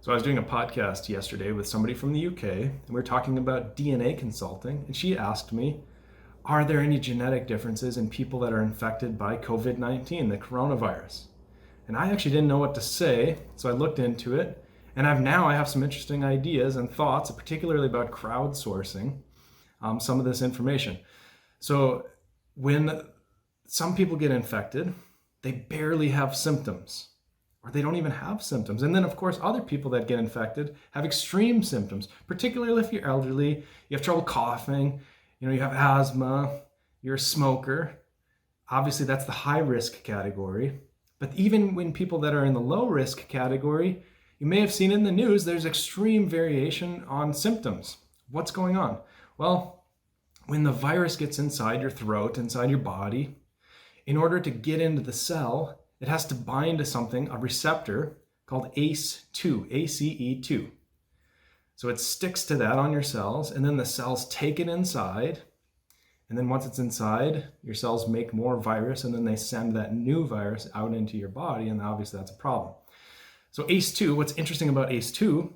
So I was doing a podcast yesterday with somebody from the UK, and we were talking about DNA consulting, and she asked me, are there any genetic differences in people that are infected by COVID-19, the coronavirus? And I actually didn't know what to say, so I looked into it, and I have some interesting ideas and thoughts, particularly about crowdsourcing some of this information. So when some people get infected, they barely have symptoms, or they don't even have symptoms. And then, of course, other people that get infected have extreme symptoms, particularly if you're elderly, you have trouble coughing, you have asthma, you're a smoker. Obviously, that's the high risk category. But even when people that are in the low risk category, you may have seen in the news, there's extreme variation on symptoms. What's going on? Well, when the virus gets inside your throat, inside your body, in order to get into the cell, it has to bind to something, a receptor called ACE2, ACE2. So it sticks to that on your cells, and then the cells take it inside. And then once it's inside, your cells make more virus, and then they send that new virus out into your body, and obviously that's a problem. So ACE2, what's interesting about ACE2,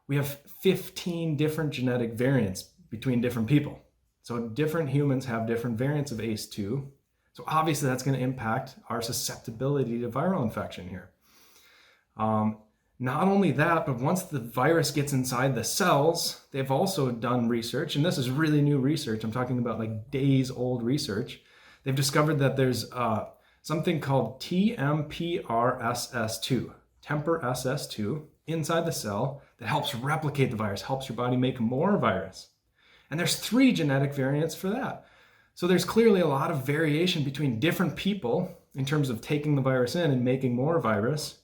we have 15 different genetic variants between different people. So different humans have different variants of ACE2. So obviously that's going to impact our susceptibility to viral infection here. Not only that, but once the virus gets inside the cells, they've also done research, and this is really new research. I'm talking about like days old research. They've discovered that there's something called TMPRSS2, TMPRSS2, inside the cell that helps replicate the virus, helps your body make more virus. And there's 3 genetic variants for that. So there's clearly a lot of variation between different people in terms of taking the virus in and making more virus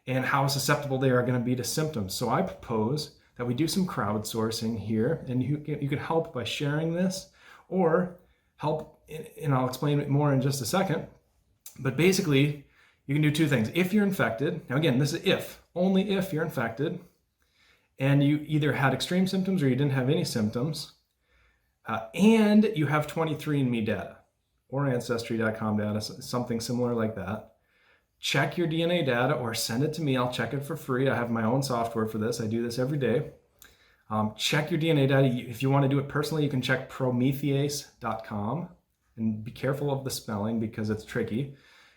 and how susceptible they are going to be to symptoms. So I propose that we do some crowdsourcing here, and you can help by sharing this or help, and I'll explain it more in just a second. But basically, you can do 2 things. If you're infected, now again, this is if, only if you're infected, and you either had extreme symptoms or you didn't have any symptoms, and you have 23andMe data or Ancestry.com data, something similar like that, check your DNA data or send it to me. I'll check it for free. I have my own software for this. I do this every day. Check your DNA data. If you want to do it personally, you can check promethease.com, and be careful of the spelling because it's tricky.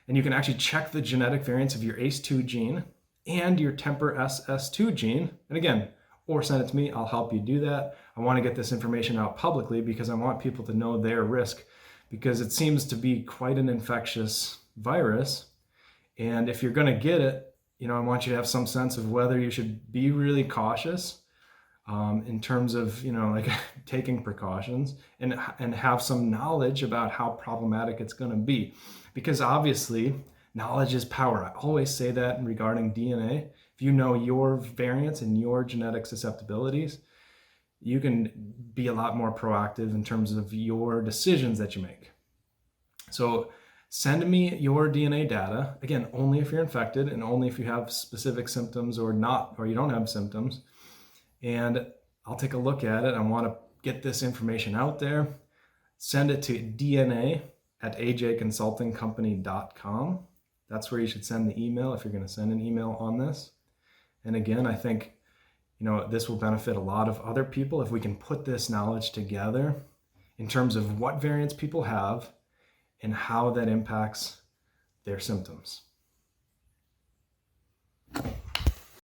And you can actually check the genetic variants of your ACE2 gene and your TMPRSS2 gene. And again, or send it to me. I'll help you do that. I want to get this information out publicly because I want people to know their risk, because it seems to be quite an infectious virus. And if you're going to get it, I want you to have some sense of whether you should be really cautious in terms of, like taking precautions, and have some knowledge about how problematic it's going to be. Because obviously, knowledge is power. I always say that regarding DNA. If you know your variants and your genetic susceptibilities, you can be a lot more proactive in terms of your decisions that you make. So send me your DNA data, again, only if you're infected and only if you have specific symptoms or you don't have symptoms. And I'll take a look at it. I want to get this information out there. Send it to dna@ajconsultingcompany.com. That's where you should send the email if you're going to send an email on this. And again, I think, this will benefit a lot of other people if we can put this knowledge together in terms of what variants people have and how that impacts their symptoms.